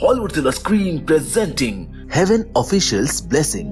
Hollywood thriller screen presenting Heaven Official's Blessing.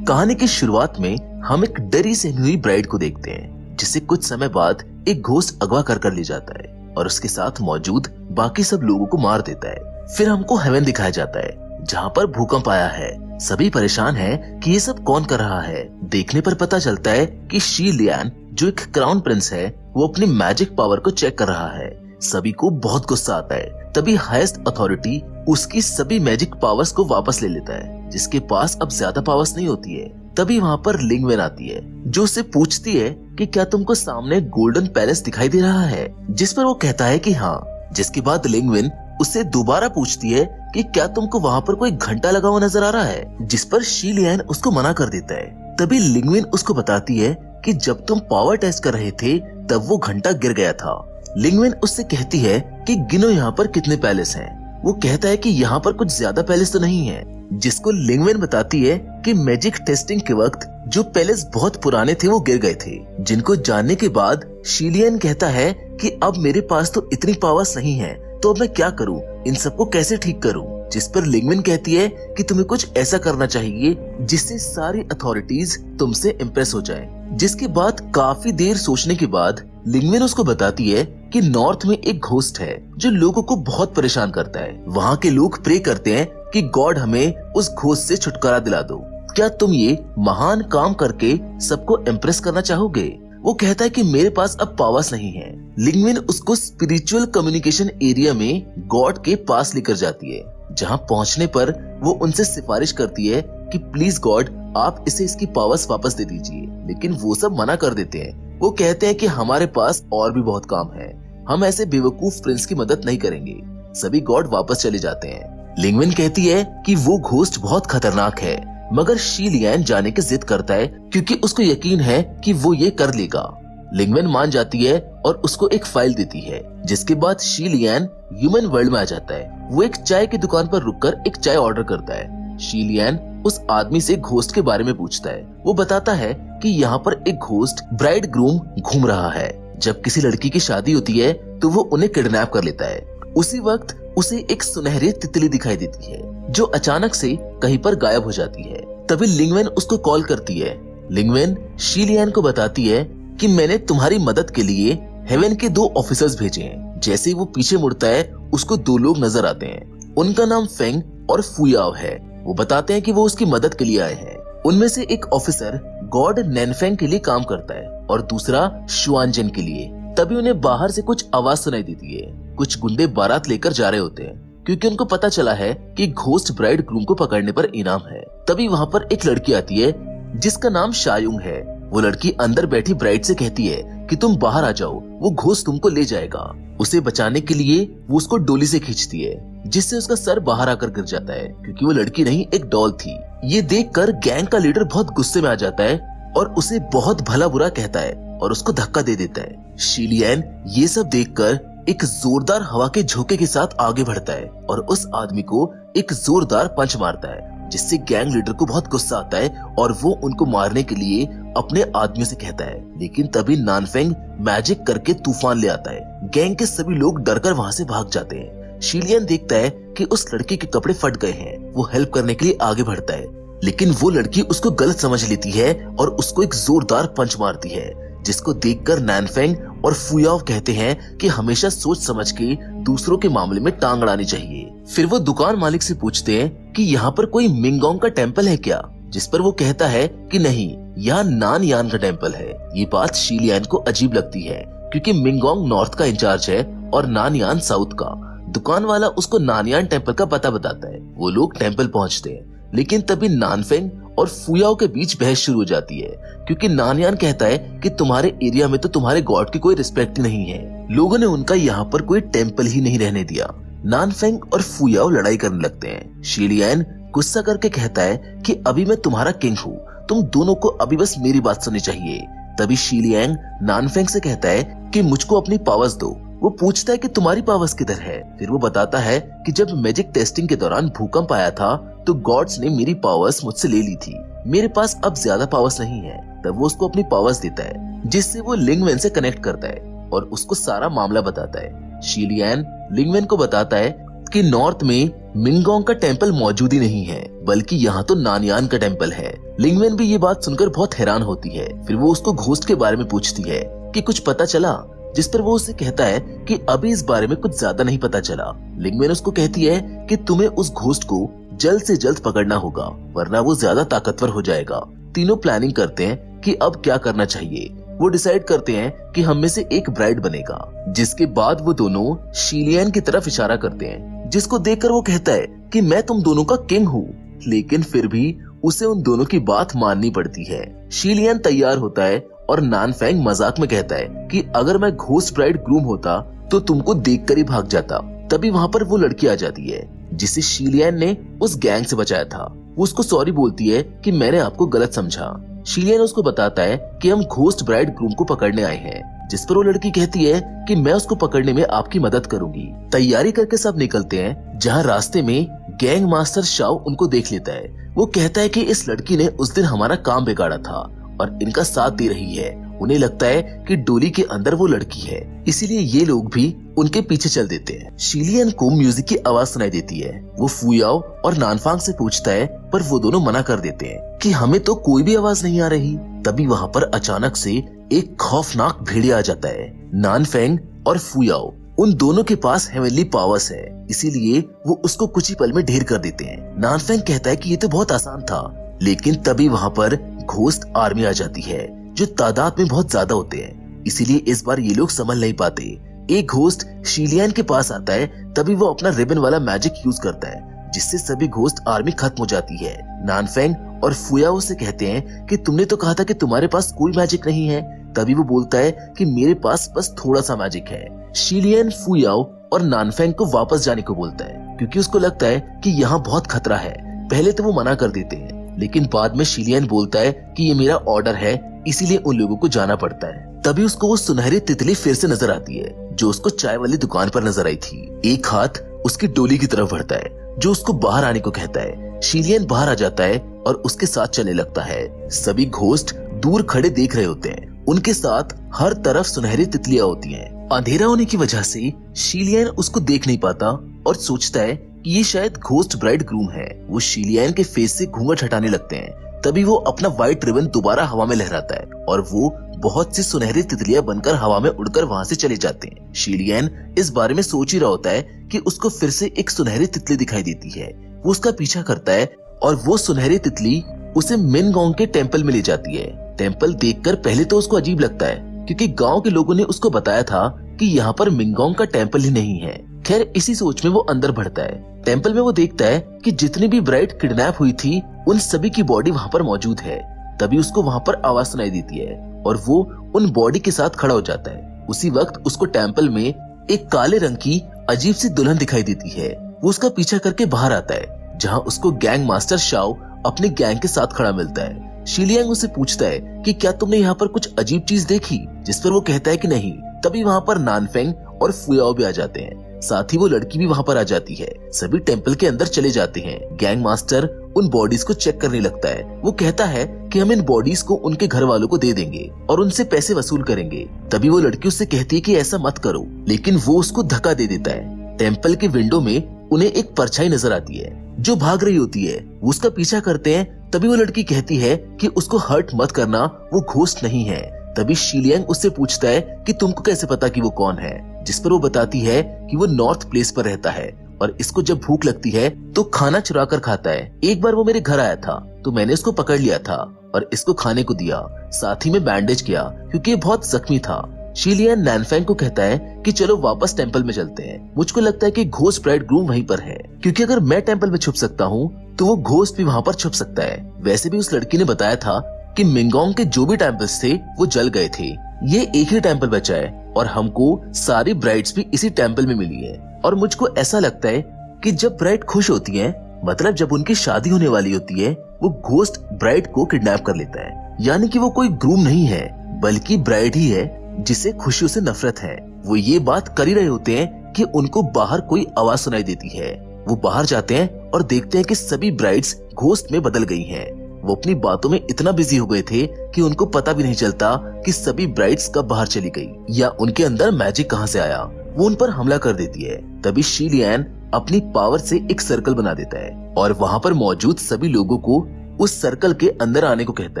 कहानी की शुरुआत में हम एक डरी सहमी हुई ब्राइड को देखते हैं जिसे कुछ समय बाद एक घोस्ट अगवा कर ले जाता है और उसके साथ मौजूद बाकी सब लोगों को मार देता है। फिर हमको हेवन दिखाया जाता है जहाँ पर भूकंप आया है। सभी परेशान हैं कि ये सब कौन कर रहा है। देखने पर पता चलता है कि शी लियान जो एक क्राउन प्रिंस है वो अपनी मैजिक पावर को चेक कर रहा है। सभी को बहुत गुस्सा आता है। तभी हाईएस्ट अथॉरिटी उसकी सभी मैजिक पावर्स को वापस ले लेता है जिसके पास अब ज्यादा पावर्स नहीं होती है। तभी वहाँ पर लिंगवेन आती है जो उससे पूछती है कि क्या तुमको सामने गोल्डन पैलेस दिखाई दे रहा है, जिस पर वो कहता है कि हाँ। जिसके बाद लिंगवेन उससे दोबारा पूछती है कि क्या तुमको वहाँ पर कोई घंटा लगा हुआ नजर आ रहा है, जिस पर शी लियान उसको मना कर देता है। तभी लिंगवेन उसको बताती है कि जब तुम पावर टेस्ट कर रहे थे तब वो घंटा गिर गया था। लिंगवेन उससे कहती है कि गिनो यहाँ पर कितने पैलेस हैं। वो कहता है कि यहाँ पर कुछ ज्यादा पैलेस तो नहीं है, जिसको लिंगवेन बताती है कि मैजिक टेस्टिंग के वक्त जो पैलेस बहुत पुराने थे वो गिर गए थे। जिनको जानने के बाद शी लियान कहता है कि अब मेरे पास तो इतनी पावर्स नहीं है, तो अब मैं क्या करूँ, इन सबको कैसे ठीक करूँ। जिस पर लिंगवेन कहती है कि तुम्हें कुछ ऐसा करना चाहिए जिससे सारी अथॉरिटीज तुमसे इम्प्रेस हो जाएं। जिसके बाद काफी देर सोचने के बाद लिंगवेन उसको बताती है कि नॉर्थ में एक घोस्ट है जो लोगों को बहुत परेशान करता है। वहाँ के लोग प्रे करते हैं कि गॉड हमें उस घोस्ट से छुटकारा दिला दो। क्या तुम ये महान काम करके सबको इम्प्रेस करना चाहोगे। वो कहता है कि मेरे पास अब पावर्स नहीं है। लिंगवेन उसको स्पिरिचुअल कम्युनिकेशन एरिया में गॉड के पास लेकर जाती है, जहाँ पहुँचने पर वो उनसे सिफारिश करती है कि प्लीज गॉड आप इसे इसकी पावर्स वापस दे दीजिए। लेकिन वो सब मना कर देते हैं। वो कहते हैं कि हमारे पास और भी बहुत काम है, हम ऐसे बेवकूफ प्रिंस की मदद नहीं करेंगे। सभी गॉड वापस चले जाते हैं। लिंगवेन कहती है कि वो घोस्ट बहुत खतरनाक है, मगर शी लियान जाने की जिद करता है क्योंकि उसको यकीन है कि वो ये कर लेगा। लिंगवेन मान जाती है और उसको एक फाइल देती है। जिसके बाद शी लियान ह्यूमन वर्ल्ड में आ जाता है। वो एक चाय की दुकान पर रुककर एक चाय ऑर्डर करता है। शी लियान उस आदमी से घोस्ट के बारे में पूछता है। वो बताता है कि यहाँ पर एक घोस्ट ब्राइड ग्रूम घूम रहा है। जब किसी लड़की की शादी होती है तो वो उन्हें किडनैप कर लेता है। उसी वक्त उसे एक सुनहरी तितली दिखाई देती है जो अचानक से कहीं पर गायब हो जाती है। तभी लिंगवेन उसको कॉल करती है। लिंगवेन शी लियान को बताती है कि मैंने तुम्हारी मदद के लिए हेवन के 2 ऑफिसर्स भेजे हैं। जैसे ही वो पीछे मुड़ता है उसको 2 लोग नजर आते हैं। उनका नाम फेंग और फुयाव है। वो बताते हैं कि वो उसकी मदद के लिए आए हैं। उनमें से एक ऑफिसर गॉड नैनफेंग के लिए काम करता है और दूसरा शुआनजेन के लिए। तभी उन्हें बाहर से कुछ आवाज सुनाई देती है। कुछ गुंडे बारात लेकर जा रहे होते हैं क्योंकि उनको पता चला है कि घोस्ट ब्राइड ग्रूम को पकड़ने पर इनाम है। तभी वहाँ पर एक लड़की आती है जिसका नाम शायुंग है। वो लड़की अंदर बैठी ब्राइड से कहती है कि तुम बाहर आ जाओ, वो घोस्ट तुमको ले जाएगा। उसे बचाने के लिए वो उसको डोली से खींचती है, जिससे उसका सर बाहर आकर गिर जाता है क्योंकि वो लड़की नहीं एक डॉल थी। ये देखकर गैंग का लीडर बहुत गुस्से में आ जाता है और उसे बहुत भला बुरा कहता है और उसको धक्का दे देता है। शी लियान ये सब देखकर एक जोरदार हवा के झोंके के साथ आगे बढ़ता है और उस आदमी को एक जोरदार पंच मारता है, जिससे गैंग लीडर को बहुत गुस्सा आता है और वो उनको मारने के लिए अपने आदमियों से कहता है। लेकिन तभी नानफेंग मैजिक करके तूफान ले आता है। गैंग के सभी लोग डरकर वहाँ से भाग जाते हैं। शी लियान देखता है कि उस लड़की के कपड़े फट गए हैं। वो हेल्प करने के लिए आगे बढ़ता है, लेकिन वो लड़की उसको गलत समझ लेती है और उसको एक जोरदार पंच मारती है, जिसको देखकर नानफेंग और फुयाव कहते हैं कि हमेशा सोच समझ के दूसरों के मामले में टांग अड़ानी चाहिए। फिर वो दुकान मालिक से पूछते हैं कि यहाँ पर कोई मिंगोंग का टेम्पल है क्या, जिस पर वो कहता है कि नहीं, यहाँ नान यान का टेम्पल है। ये बात शी लियान को अजीब लगती है क्योंकि मिंगोंग नॉर्थ का इंचार्ज है और नान यान साउथ का। दुकान वाला उसको नानयान टेम्पल का पता बताता है। वो लोग टेम्पल पहुँचते हैं, लेकिन तभी नानफेंग और फुयाओ के बीच बहस शुरू हो जाती है क्योंकि नानयान कहता है कि तुम्हारे एरिया में तो तुम्हारे गॉड की कोई रिस्पेक्ट नहीं है। लोगों ने उनका यहाँ पर कोई टेम्पल ही नहीं रहने दिया। नानफेंग और फुयाओ लड़ाई करने लगते हैं। शी लियान गुस्सा करके कहता है कि अभी मैं तुम्हारा किंग हूँ, तुम दोनों को अभी बस मेरी बात सुननी चाहिए। तभी शी लियान नानफेंग से कहता है कि मुझको अपनी पावर्स दो। वो पूछता है कि तुम्हारी पावर्स किधर है। फिर वो बताता है कि जब मैजिक टेस्टिंग के दौरान भूकंप आया था तो गॉड्स ने मेरी पावर्स मुझसे ले ली थी। मेरे पास अब ज्यादा पावर्स नहीं है। तब वो उसको अपनी पावर्स देता है, जिससे वो लिंगवेन से कनेक्ट करता है और उसको सारा मामला बताता है। शी लियान लिंगवेन को बताता है कि नॉर्थ में मिंगोंग का टेम्पल मौजूद ही नहीं है, बल्कि यहाँ तो नानयान का टेम्पल है। लिंगवेन भी ये बात सुनकर बहुत हैरान होती है। फिर वो उसको घोस्ट के बारे में पूछती है कि कुछ पता चला, जिस पर वो उसे कहता है कि अभी इस बारे में कुछ ज्यादा नहीं पता चला। लिंगवेन उसको कहती है कि तुम्हें उस घोस्ट को जल्द से जल्द पकड़ना होगा, वरना वो ज्यादा ताकतवर हो जाएगा। तीनों प्लानिंग करते हैं कि अब क्या करना चाहिए। वो डिसाइड करते हैं कि हम में से एक ब्राइड बनेगा, जिसके बाद वो दोनों शीलियन की तरफ इशारा करते हैं, जिसको देखकर वो कहता है कि मैं तुम दोनों का किंग हूँ। लेकिन फिर भी उसे उन दोनों की बात माननी पड़ती है। शीलियन तैयार होता है और नानफेंग मजाक में कहता है कि अगर मैं घोस्ट ब्राइड ग्रूम होता तो तुमको देखकर ही भाग जाता। तभी वहाँ पर वो लड़की आ जाती है जिसे शीलियन ने उस गैंग से बचाया था। वो उसको सॉरी बोलती है कि मैंने आपको गलत समझा। शीलियन उसको बताता है कि हम घोस्ट ब्राइड ग्रूम को पकड़ने आए हैं, जिस पर वो लड़की कहती है कि मैं उसको पकड़ने में आपकी मदद करूंगी। तैयारी करके सब निकलते हैं, जहाँ रास्ते में गैंग मास्टर शाओ उनको देख लेता है। वो कहता है कि इस लड़की ने उस दिन हमारा काम बिगाड़ा था और इनका साथ दे रही है। उन्हें लगता है कि डोली के अंदर वो लड़की है, इसीलिए ये लोग भी उनके पीछे चल देते हैं। शीलियन को म्यूजिक की आवाज सुनाई देती है। वो फुयाओ और नानफांग से पूछता है, पर वो दोनों मना कर देते हैं कि हमें तो कोई भी आवाज नहीं आ रही। तभी वहाँ पर अचानक से एक खौफनाक भेड़िया आ जाता है। नानफेंग और फुयाओ उन दोनों के पास हेवनली पावर्स है, इसीलिए वो उसको कुछ ही पल में ढेर कर देते हैं। नानफेंग कहता है कि ये तो बहुत आसान था, लेकिन तभी वहाँ पर घोस्ट आर्मी आ जाती है, जो तादाद में बहुत ज्यादा होते हैं, इसीलिए इस बार ये लोग संभल नहीं पाते। एक घोस्ट शीलियन के पास आता है, तभी वो अपना रिबन वाला मैजिक यूज करता है, जिससे सभी घोस्ट आर्मी खत्म हो जाती है। नानफेंग और फुयाओ से कहते हैं कि तुमने तो कहा था कि तुम्हारे पास कोई मैजिक नहीं है। तभी वो बोलता है कि मेरे पास बस थोड़ा सा मैजिक है। शीलियन फुयाओ और नानफेंग को वापस जाने को बोलता है, क्योंकि उसको लगता है कि यहाँ बहुत खतरा है। पहले तो वो मना कर देते हैं, लेकिन बाद में शीलियन बोलता है कि ये मेरा ऑर्डर है, इसीलिए उन लोगों को जाना पड़ता है। तभी उसको वो सुनहरी तितली फिर से नजर आती है, जो उसको चाय वाली दुकान पर नजर आई थी। एक हाथ उसकी डोली की तरफ बढ़ता है, जो उसको बाहर आने को कहता है। शीलियन बाहर आ जाता है और उसके साथ चलने लगता है। सभी घोस्ट दूर खड़े देख रहे होते हैं। उनके साथ हर तरफ सुनहरी तितलियां होती हैं। अंधेरा होने की वजह से शीलियन उसको देख नहीं पाता और सोचता है कि ये शायद घोस्ट ब्राइड ग्रूम है। वो शीलियन के फेस से घूंघट हटाने लगते हैं। तभी वो अपना व्हाइट रिबन दोबारा हवा में लहराता है और वो बहुत सी सुनहरी तितलियां बनकर हवा में उड़कर वहाँ से चले जाते हैं। शीलियन इस बारे में सोच ही रहा होता है कि उसको फिर से एक सुनहरी तितली दिखाई देती है। वो उसका पीछा करता है और वो सुनहरी तितली उसे मिनगोंग के टेम्पल में ले जाती है। टेम्पल देखकर पहले तो उसको अजीब लगता है, क्योंकि गांव के लोगों ने उसको बताया था कि यहाँ पर मिंगोंग का टेम्पल ही नहीं है। खैर, इसी सोच में वो अंदर बढ़ता है। टेम्पल में वो देखता है कि जितनी भी ब्राइड किडनैप हुई थी, उन सभी की बॉडी वहाँ पर मौजूद है। तभी उसको वहाँ पर आवाज सुनाई देती है और वो उन बॉडी के साथ खड़ा हो जाता है। उसी वक्त उसको टेम्पल में एक काले रंग की अजीब सी दुल्हन दिखाई देती है। वो उसका पीछा करके बाहर आता है, जहाँ उसको गैंग मास्टर शाओ अपने गैंग के साथ खड़ा मिलता है। शीलियन उससे पूछता है कि क्या तुमने यहाँ पर कुछ अजीब चीज देखी, जिस पर वो कहता है कि नहीं। तभी वहाँ पर नानफेंग और फुयाओ भी आ जाते हैं, साथ ही वो लड़की भी वहाँ पर आ जाती है। सभी टेम्पल के अंदर चले जाते हैं। गैंग मास्टर उन बॉडीज को चेक करने लगता है। वो कहता है कि हम इन बॉडीज को उनके घर वालों को दे देंगे और उनसे पैसे वसूल करेंगे। तभी वो लड़की उससे कहती है कि ऐसा मत करो, लेकिन वो उसको धक्का दे देता है। टेम्पल के विंडो में उन्हें एक परछाई नजर आती है जो भाग रही होती है। वो उसका पीछा करते हैं। तभी वो लड़की कहती है कि उसको हर्ट मत करना, वो घोस्ट नहीं है। तभी शीलियन उससे पूछता है कि तुमको कैसे पता कि वो कौन है, जिस पर वो बताती है कि वो नॉर्थ प्लेस पर रहता है और इसको जब भूख लगती है तो खाना चुरा कर खाता है। एक बार वो मेरे घर आया था तो मैंने इसको पकड़ लिया था और इसको खाने को दिया, साथ ही में बैंडेज किया क्योंकि ये बहुत जख्मी था। शीलियन नानफेंग को कहता है कि चलो वापस टेम्पल में चलते हैं। मुझको लगता है कि घोस्ट ब्राइड ग्रूम वहीं पर है, क्योंकि अगर मैं टेम्पल में छुप सकता हूँ तो वो घोस्ट भी वहाँ पर छुप सकता है। वैसे भी उस लड़की ने बताया था कि मिंगोंग के जो भी टेम्पल्स थे वो जल गए थे। ये एक ही टेम्पल बचा है और हमको सारी ब्राइड्स भी इसी टेम्पल में मिली है। और मुझको ऐसा लगता है कि जब ब्राइड खुश होती है, मतलब जब उनकी शादी होने वाली होती है, वो घोस्ट ब्राइड को किडनैप कर लेता है। यानी कि वो कोई ग्रूम नहीं है, बल्कि ब्राइड ही है जिसे खुशियों से नफरत है। वो ये बात कर ही रहे होते हैं कि उनको बाहर कोई आवाज सुनाई देती है। वो बाहर जाते हैं और देखते हैं कि सभी ब्राइड्स घोस्ट में बदल गई हैं। वो अपनी बातों में इतना बिजी हो गए थे कि उनको पता भी नहीं चलता कि सभी ब्राइड्स कब बाहर चली गई या उनके अंदर मैजिक कहां से आया। वो उन पर हमला कर देती है। तभी शीलियन अपनी पावर से एक सर्कल बना देता है और वहाँ पर मौजूद सभी लोगों को उस सर्कल के अंदर आने को कहता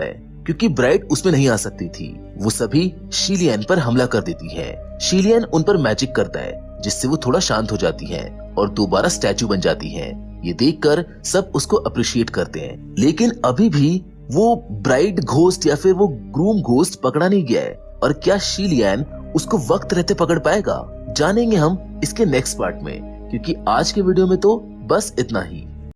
है, क्योंकि ब्राइड उसमें नहीं आ सकती थी। वो सभी शीलियन पर हमला कर देती है। शीलियन उन पर मैजिक करता है जिससे वो थोड़ा शांत हो जाती है और दोबारा स्टैचू बन जाती है। ये देखकर सब उसको अप्रिशिएट करते हैं, लेकिन अभी भी वो ब्राइड घोस्ट या फिर वो ग्रूम घोस्ट पकड़ा नहीं गया है। और क्या शीलियन उसको वक्त रहते पकड़ पाएगा, जानेंगे हम इसके नेक्स्ट पार्ट में। क्योंकि आज के वीडियो में तो बस इतना ही।